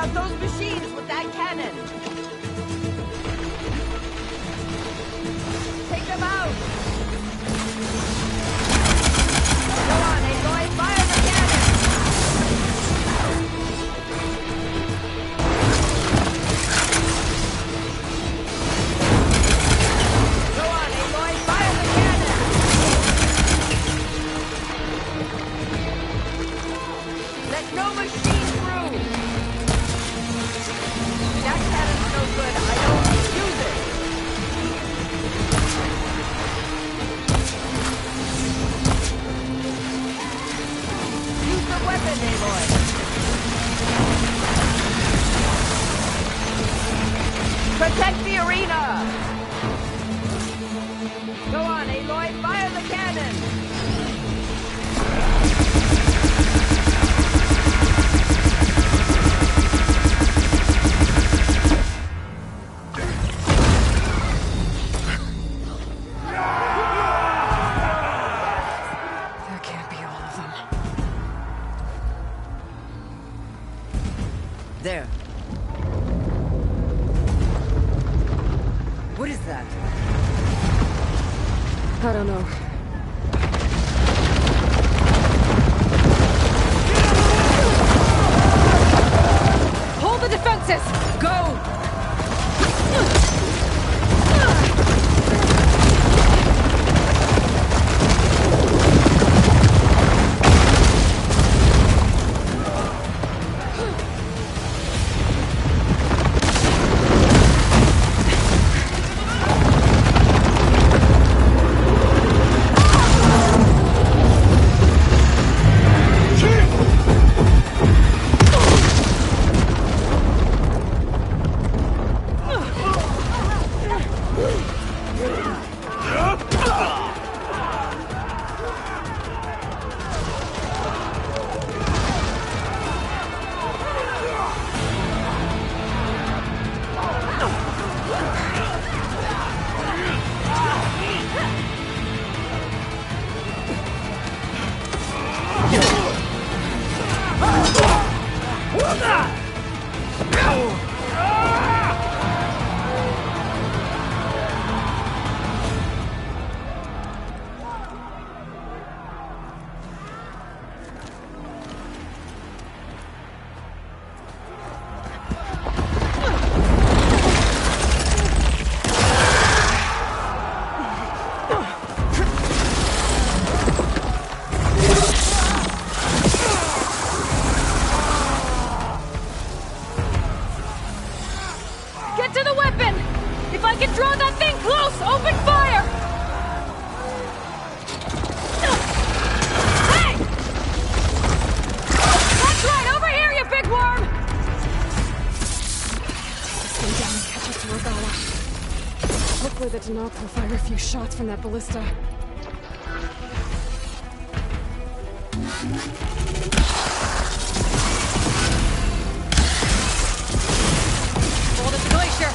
out those machines with that cannon! Take them out! Go on, Aloy, fire the cannon! Go on, Aloy, fire the cannon! Let no machine through! That cannon's no good. I don't use it. Use the weapon, Aloy. Protect the arena. Go on, Aloy. Fire the cannon. There. What is that? I don't know. Hold the defenses! Go! Hopefully the Tanakh will fire a few shots from that ballista. Hold at the glacier!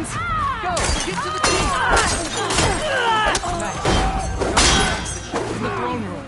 hands. Go! Get to the team! In the throne room.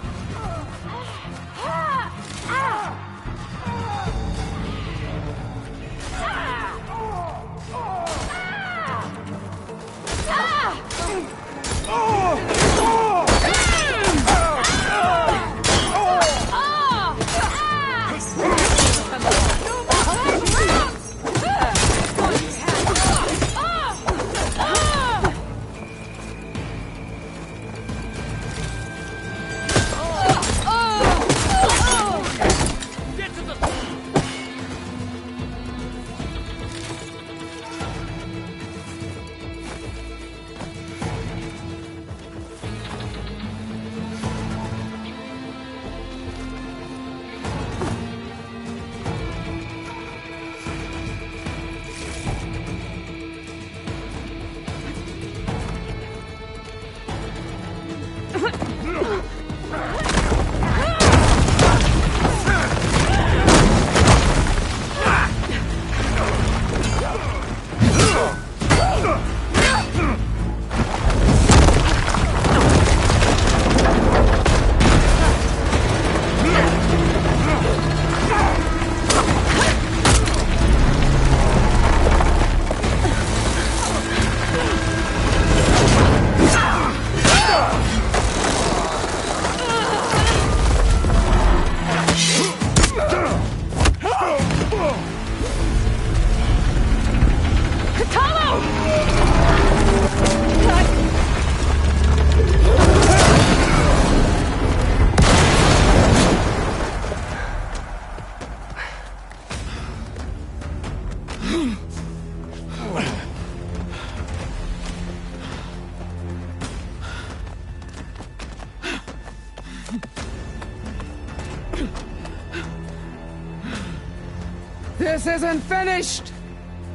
This isn't finished!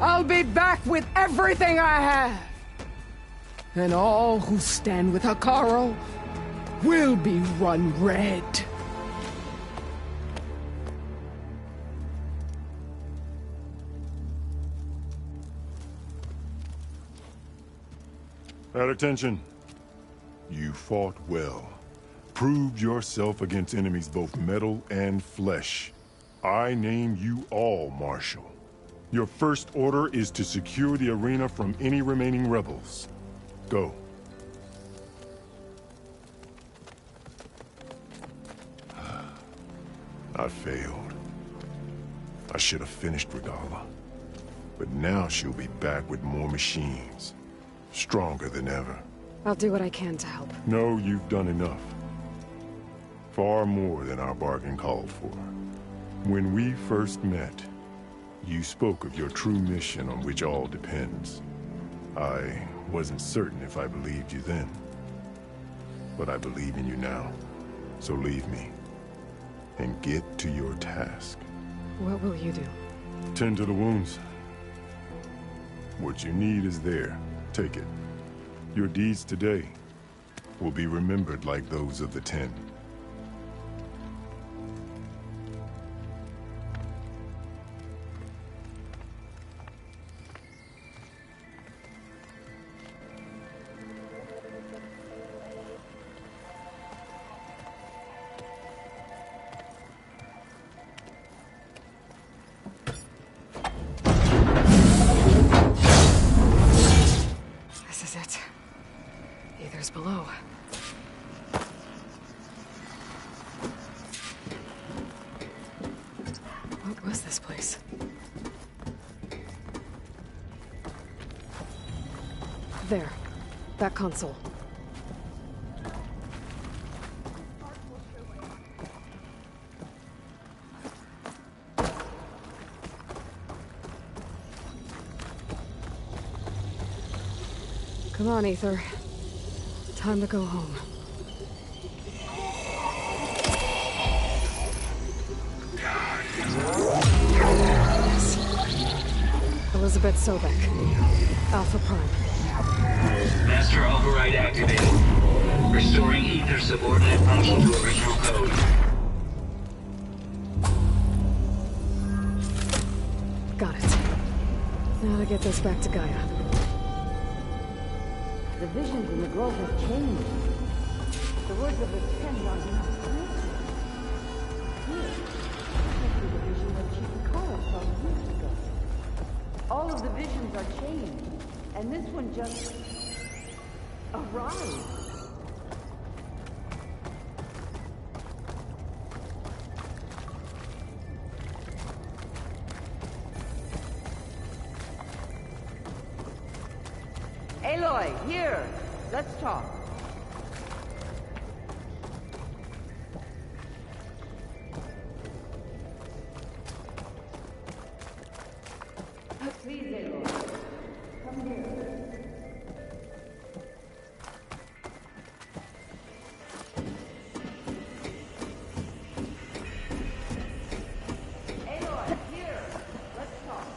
I'll be back with everything I have! And all who stand with Hikaru will be run red. At attention. You fought well. Proved yourself against enemies both metal and flesh. I name you all Marshal. Your first order is to secure the arena from any remaining rebels. Go. I failed. I should have finished Regala. But now she'll be back with more machines. Stronger than ever. I'll do what I can to help. No, you've done enough. Far more than our bargain called for. When we first met, you spoke of your true mission on which all depends. I wasn't certain if I believed you then. But I believe in you now. So leave me. And get to your task. What will you do? Tend to the wounds. What you need is there. Take it. Your deeds today will be remembered like those of the 10. This is it. Aether's below. What was this place? There. That console. Come on, Aether. Time to go home. Elizabeth Sobek. Alpha Prime. Master override activated. Restoring Aether subordinate function to original code. Got it. Now to get this back to Gaia. The visions in the grove have changed. The words of the Ten are not answered. Here, this is the vision that Chikara saw years ago. All of the visions are changed, and this one just arrived. Aloy, here! Let's talk. Please, Aloy. Come here. Aloy, here! Let's talk.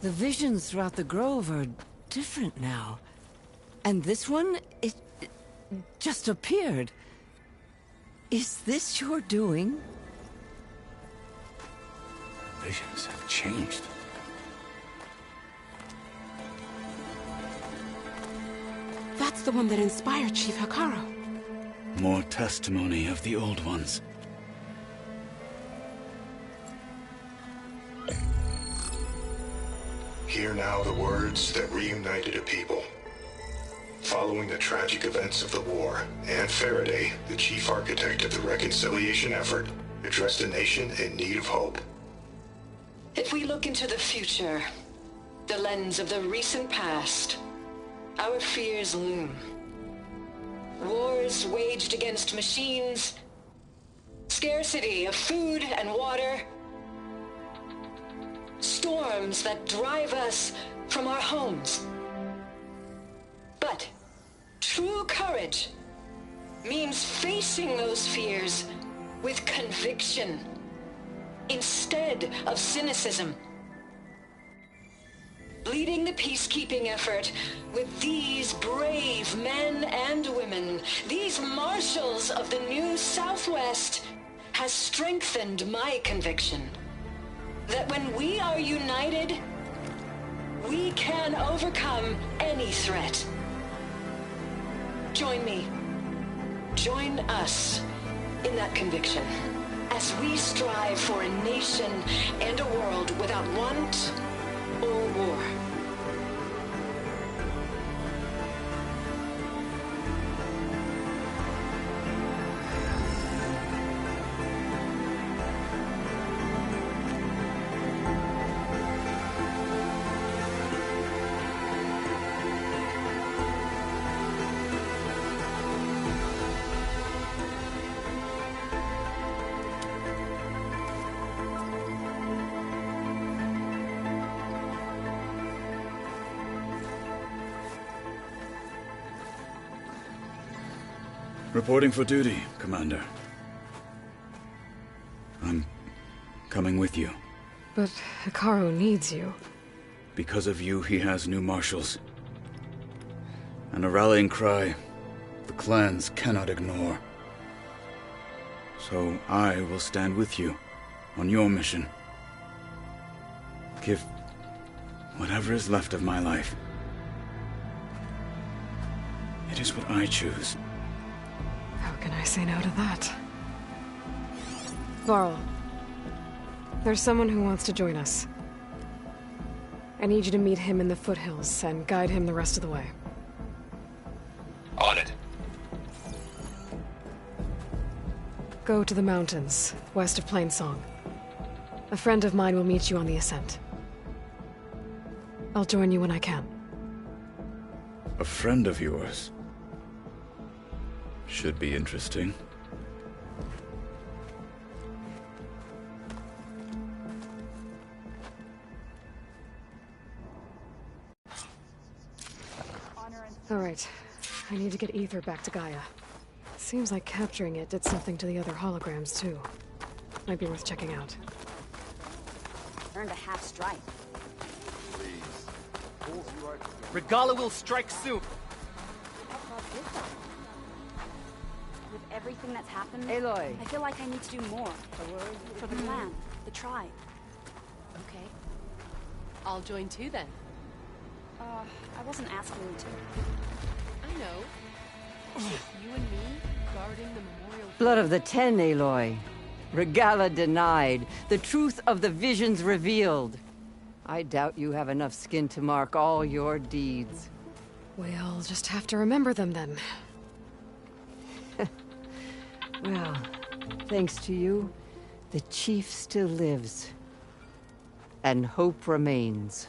The visions throughout the grove are different now. And this one, it just appeared. Is this your doing? Visions have changed. That's the one that inspired Chief Hikaru. More testimony of the old ones. Hear now the words that reunited a people. Following the tragic events of the war, Anne Faraday, the chief architect of the reconciliation effort, addressed a nation in need of hope. If we look into the future, the lens of the recent past, our fears loom. Wars waged against machines, scarcity of food and water, storms that drive us from our homes. But true courage means facing those fears with conviction instead of cynicism. Leading the peacekeeping effort with these brave men and women, these marshals of the new Southwest, has strengthened my conviction that when we are united, we can overcome any threat. Join me. Join us in that conviction as we strive for a nation and a world without want or war. Reporting for duty, Commander. I'm coming with you. But Hikaru needs you. Because of you, he has new marshals. And a rallying cry the clans cannot ignore. So I will stand with you on your mission. Give whatever is left of my life. It is what I choose. How can I say no to that? Varl, there's someone who wants to join us. I need you to meet him in the foothills and guide him the rest of the way. On it. Go to the mountains, west of Plainsong. A friend of mine will meet you on the ascent. I'll join you when I can. A friend of yours? Should be interesting. All right. I need to get Ether back to Gaia. Seems like capturing it did something to the other holograms, too. Might be worth checking out. Earned a half strike. Regala will strike soon. With everything that's happened, Aloy. I feel like I need to do more. For the clan, the tribe. Okay. I'll join too then. I wasn't asking you to. I know. You and me guarding the memorial. Blood of the Ten, Aloy. Regala denied. The truth of the visions revealed. I doubt you have enough skin to mark all your deeds. We'll just have to remember them then. Well, thanks to you, the chief still lives. And hope remains.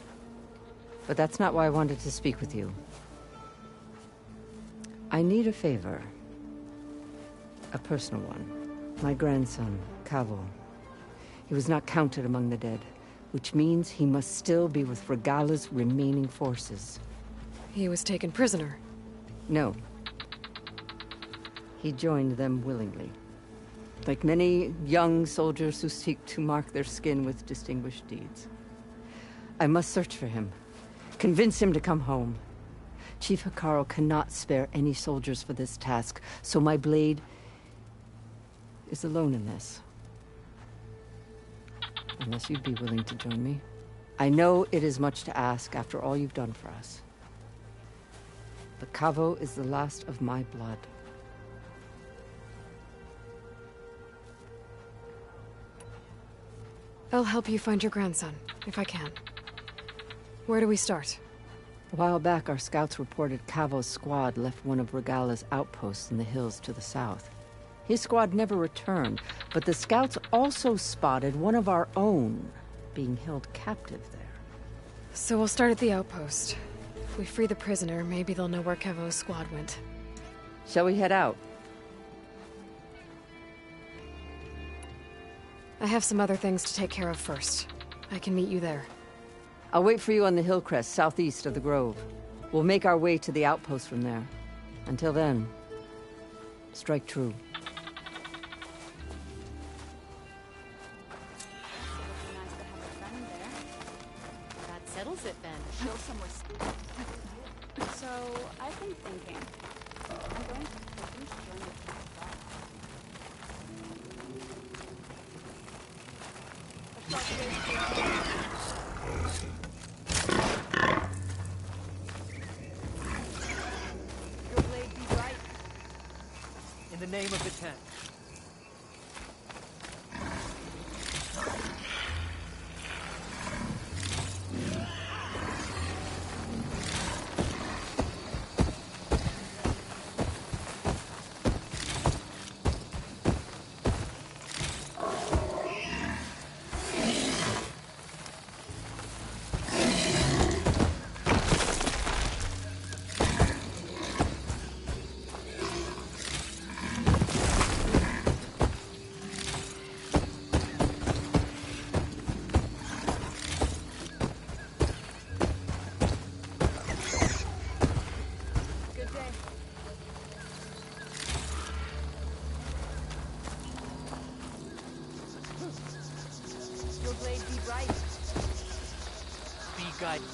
But that's not why I wanted to speak with you. I need a favor. A personal one. My grandson, Cavo. He was not counted among the dead, which means he must still be with Regala's remaining forces. He was taken prisoner. No. He joined them willingly. Like many young soldiers who seek to mark their skin with distinguished deeds. I must search for him. Convince him to come home. Chief Hikaru cannot spare any soldiers for this task, so my blade is alone in this. Unless you'd be willing to join me. I know it is much to ask after all you've done for us. But Cavo is the last of my blood. I'll help you find your grandson, if I can. Where do we start? A while back, our scouts reported Cavo's squad left one of Regala's outposts in the hills to the south. His squad never returned, but the scouts also spotted one of our own being held captive there. So we'll start at the outpost. If we free the prisoner, maybe they'll know where Kevo's squad went. Shall we head out? I have some other things to take care of first. I can meet you there. I'll wait for you on the hill crest southeast of the grove. We'll make our way to the outpost from there. Until then, strike true. That settles it then. Show some respect. So, I've been thinking. I'm going to take this journey to the south. Your blade be bright. In the name of the Ten. Your blade be bright. Be guided.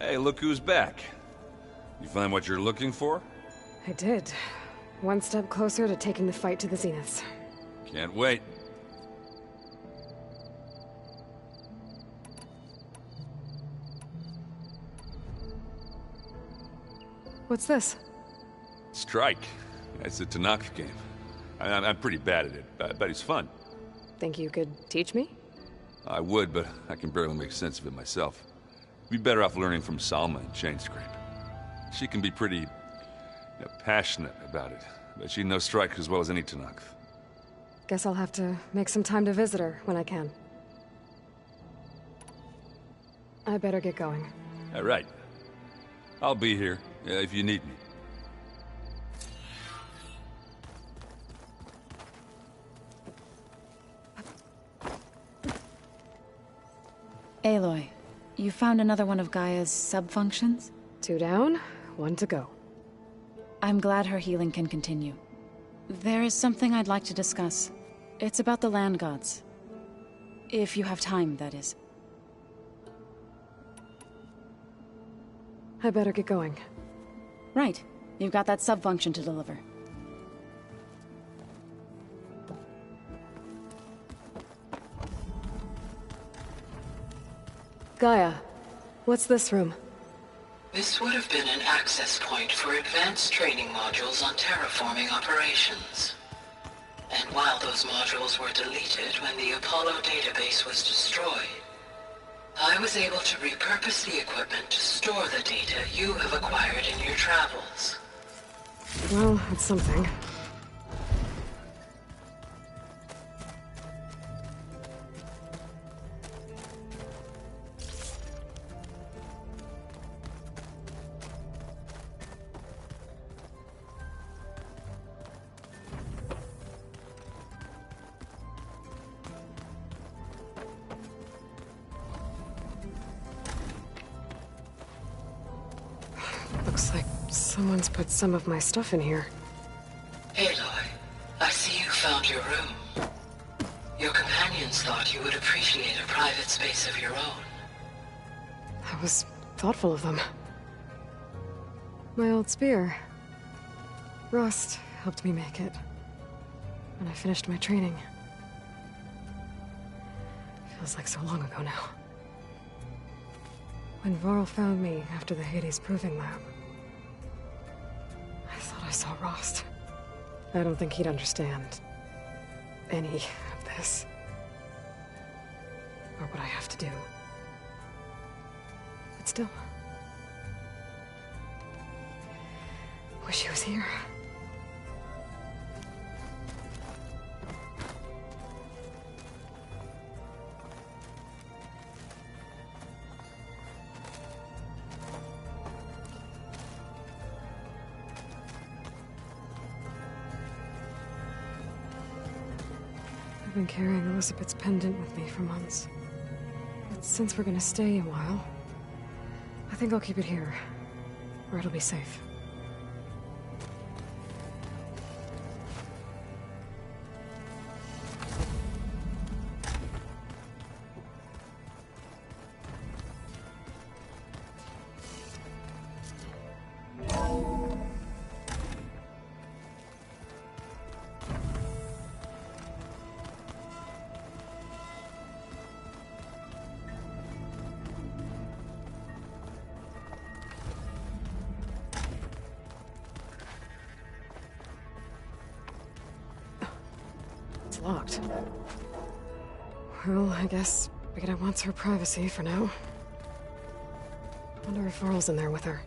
Hey, look who's back. You find what you're looking for? I did. One step closer to taking the fight to the zeniths. Can't wait. What's this? Strike. It's a Tanakh game. I'm pretty bad at it, but it's fun. Think you could teach me? I would, but I can barely make sense of it myself. Be better off learning from Salma and Chainscrape. She can be pretty passionate about it, but she knows Strike as well as any Tanakh. Guess I'll have to make some time to visit her when I can. I better get going. All right. I'll be here if you need me. Aloy, you found another one of Gaia's sub-functions? 2 down, 1 to go. I'm glad her healing can continue. There is something I'd like to discuss. It's about the land gods. If you have time, that is. I better get going. Right. You've got that sub-function to deliver. Gaia, what's this room? This would have been an access point for advanced training modules on terraforming operations. And while those modules were deleted when the Apollo database was destroyed, I was able to repurpose the equipment to store the data you have acquired in your travels. Well, it's something. Looks like someone's put some of my stuff in here. Aloy, I see you found your room. Your companions thought you would appreciate a private space of your own. That was thoughtful of them. My old spear. Rust helped me make it. When I finished my training. Feels like so long ago now. When Varl found me after the Hades Proving Lab, I thought I saw Rost. I don't think he'd understand any of this. Or what I have to do. But still. Wish he was here. I've been carrying Elizabeth's pendant with me for months. But since we're gonna stay a while, I think I'll keep it here, where it'll be safe. It's locked. Well, I guess Beta wants her privacy for now. Wonder if Varl's in there with her.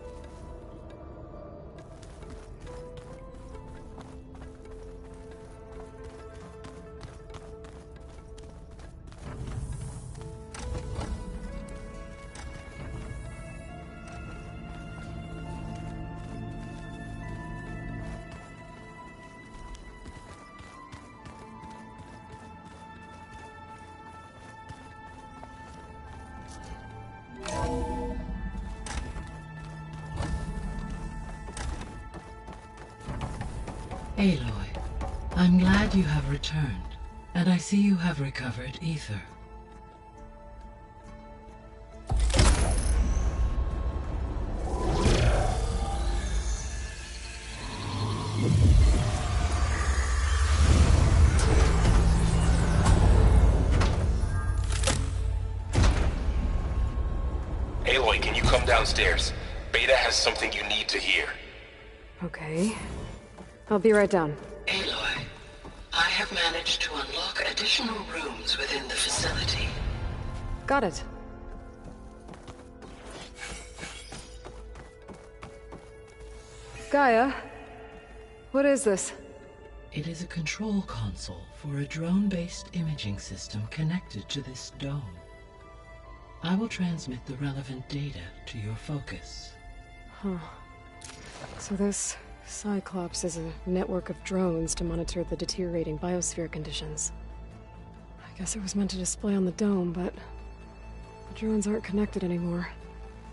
Aloy, I'm glad you have returned, and I see you have recovered Ether. downstairs. Beta has something you need to hear. Okay. I'll be right down. Aloy, I have managed to unlock additional rooms within the facility. Got it. Gaia, what is this? It is a control console for a drone-based imaging system connected to this dome. I will transmit the relevant data to your focus. Huh. So this Cyclops is a network of drones to monitor the deteriorating biosphere conditions. I guess it was meant to display on the dome, but the drones aren't connected anymore.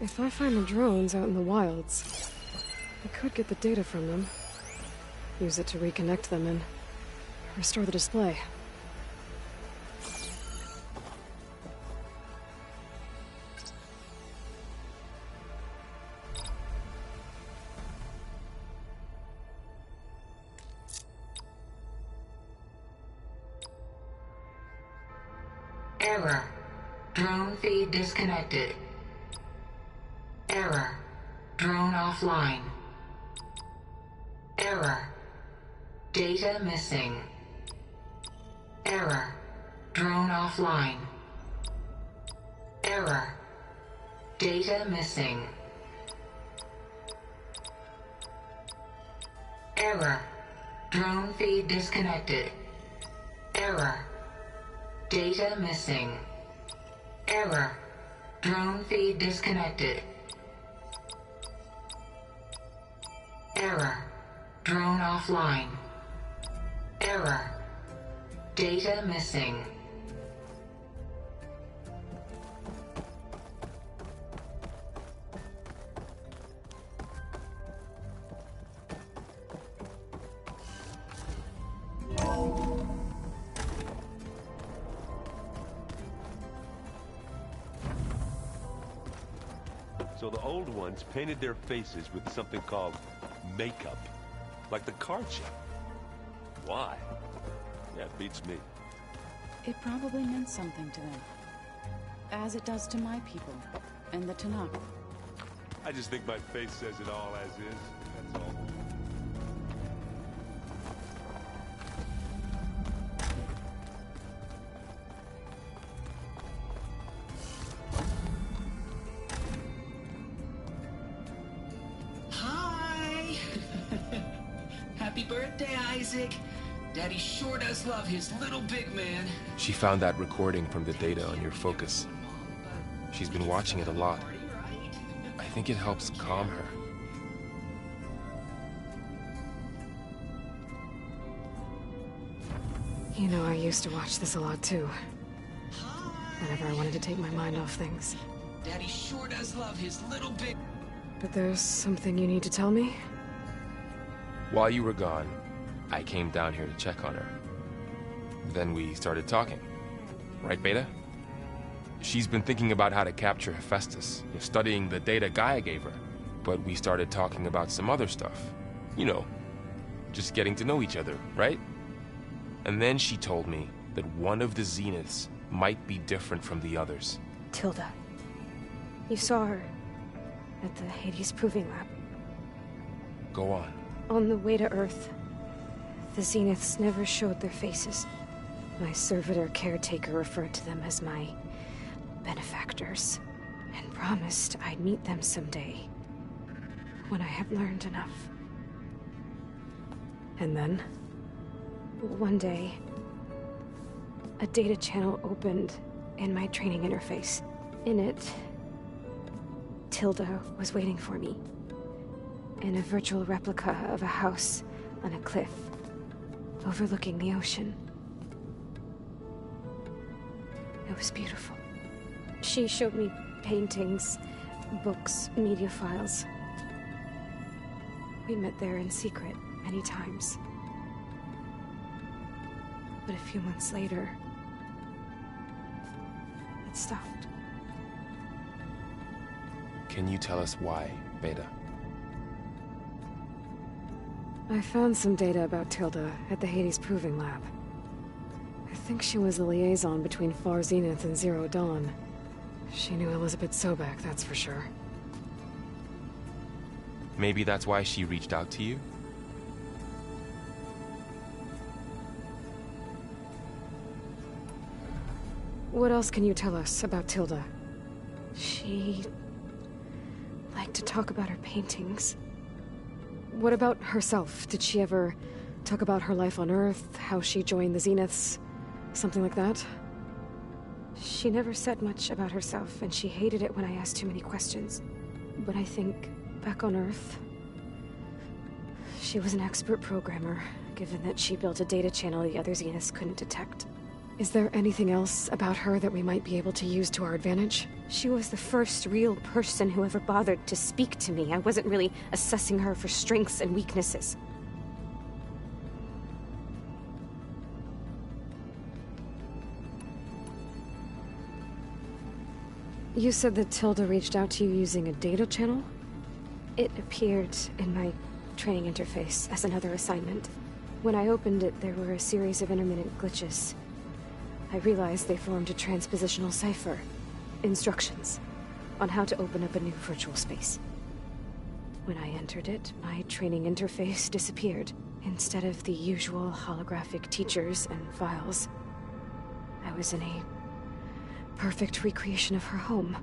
If I find the drones out in the wilds, I could get the data from them, use it to reconnect them and restore the display. Error. Drone feed disconnected. Error. Drone offline. Error. Data missing. Error. Drone offline. Error. Data missing. Error. Drone feed disconnected. Error. Data missing. Error. Drone feed disconnected. Error. Drone offline. Error. Data missing. So the old ones painted their faces with something called makeup. Like the card show. Why? Yeah, it beats me. It probably meant something to them. As it does to my people, and the Tanakh. I just think my face says it all as is, that's all. Happy birthday, Isaac. Daddy sure does love his little big man. She found that recording from the data on your focus. She's been watching it a lot. I think it helps calm her. You know, I used to watch this a lot too. Whenever I wanted to take my mind off things. Daddy sure does love his little big... But there's something you need to tell me? While you were gone, I came down here to check on her. Then we started talking. Right, Beta? She's been thinking about how to capture Hephaestus, studying the data Gaia gave her. But we started talking about some other stuff. You know, just getting to know each other, right? And then she told me that one of the Zeniths might be different from the others. Tilda. You saw her at the Hades Proving Lab. Go on. On the way to Earth, the Zeniths never showed their faces. My servitor caretaker referred to them as my benefactors, and promised I'd meet them someday, when I have learned enough. And then, one day, a data channel opened in my training interface. In it, Tilda was waiting for me. In a virtual replica of a house on a cliff, overlooking the ocean. It was beautiful. She showed me paintings, books, media files. We met there in secret many times. But a few months later, it stopped. Can you tell us why, Beta? I found some data about Tilda at the Hades Proving Lab. I think she was the liaison between Far Zenith and Zero Dawn. She knew Elizabeth Sobek, that's for sure. Maybe that's why she reached out to you? What else can you tell us about Tilda? She liked to talk about her paintings. What about herself? Did she ever talk about her life on Earth, how she joined the Zeniths, something like that? She never said much about herself, and she hated it when I asked too many questions. But I think, back on Earth, she was an expert programmer, given that she built a data channel the other Zeniths couldn't detect. Is there anything else about her that we might be able to use to our advantage? She was the first real person who ever bothered to speak to me. I wasn't really assessing her for strengths and weaknesses. You said that Tilda reached out to you using a data channel? It appeared in my training interface as another assignment. When I opened it, there were a series of intermittent glitches. I realized they formed a transpositional cipher. Instructions on how to open up a new virtual space. When I entered it, my training interface disappeared. Instead of the usual holographic teachers and files, I was in a perfect recreation of her home.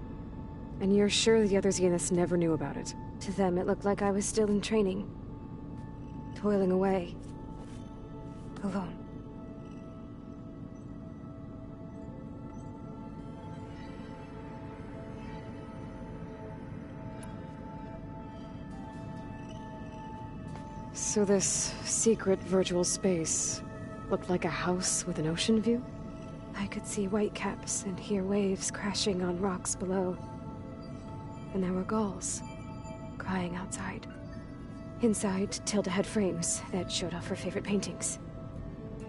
And you're sure the other Zeniths never knew about it? To them, it looked like I was still in training. Toiling away. Alone. So this secret virtual space looked like a house with an ocean view? I could see whitecaps and hear waves crashing on rocks below. And there were gulls crying outside. Inside, Tilda had frames that showed off her favorite paintings,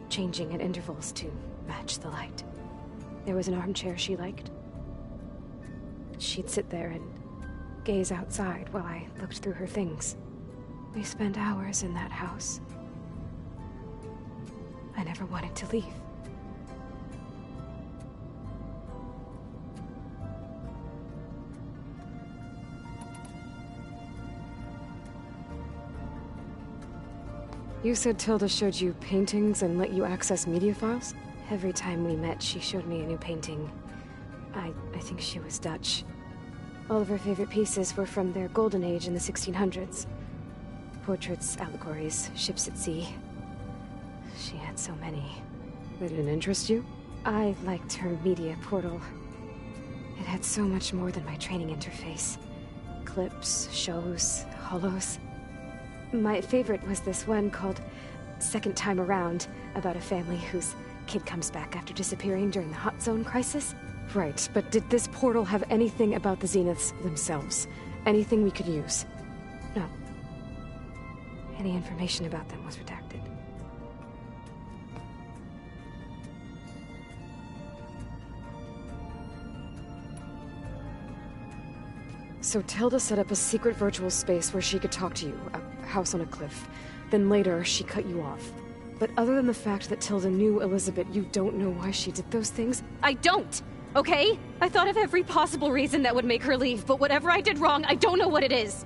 changing at intervals to match the light. There was an armchair she liked. She'd sit there and gaze outside while I looked through her things. We spent hours in that house. I never wanted to leave. You said Tilda showed you paintings and let you access media files? Every time we met, she showed me a new painting. I think she was Dutch. All of her favorite pieces were from their golden age in the 1600s. Portraits, allegories, ships at sea. She had so many. They didn't interest you? I liked her media portal. It had so much more than my training interface. Clips, shows, holos. My favorite was this one called Second Time Around, about a family whose kid comes back after disappearing during the Hot Zone crisis. Right, but did this portal have anything about the Zeniths themselves? Anything we could use? No. Any information about them was redacted. So Tilda set up a secret virtual space where she could talk to you, a house on a cliff. Then later, she cut you off. But other than the fact that Tilda knew Elizabeth, you don't know why she did those things? I don't! Okay? I thought of every possible reason that would make her leave, but whatever I did wrong, I don't know what it is!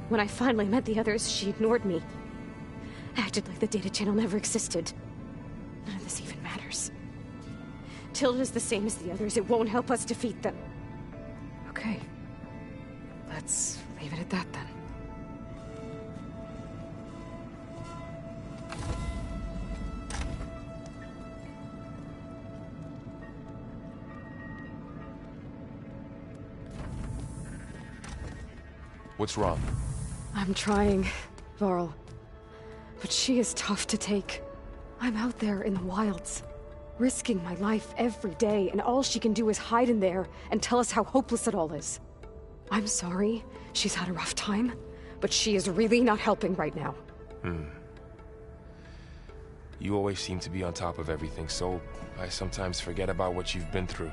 When I finally met the others, she ignored me. Acted like the data channel never existed. None of this even matters. Tilda's the same as the others. It won't help us defeat them. Okay. Let's leave it at that, then. What's wrong? I'm trying, Varl. But she is tough to take. I'm out there in the wilds, risking my life every day, and all she can do is hide in there and tell us how hopeless it all is. I'm sorry she's had a rough time, but she is really not helping right now. You always seem to be on top of everything, so I sometimes forget about what you've been through.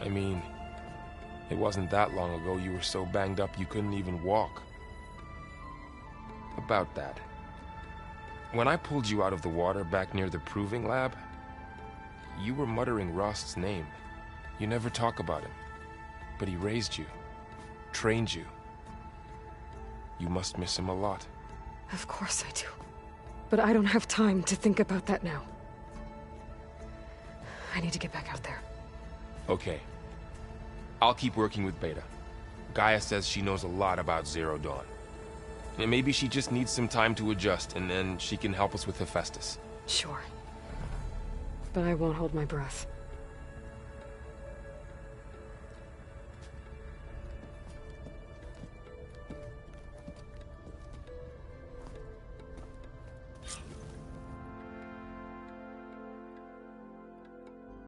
I mean, it wasn't that long ago you were so banged up you couldn't even walk. About that. When I pulled you out of the water back near the proving lab, you were muttering Rost's name. You never talk about him. But he raised you, trained you. you must miss him a lot. Of course I do. But I don't have time to think about that now. I need to get back out there. Okay. I'll keep working with Beta. Gaia says she knows a lot about Zero Dawn. And maybe she just needs some time to adjust, and then she can help us with Hephaestus. Sure. But I won't hold my breath.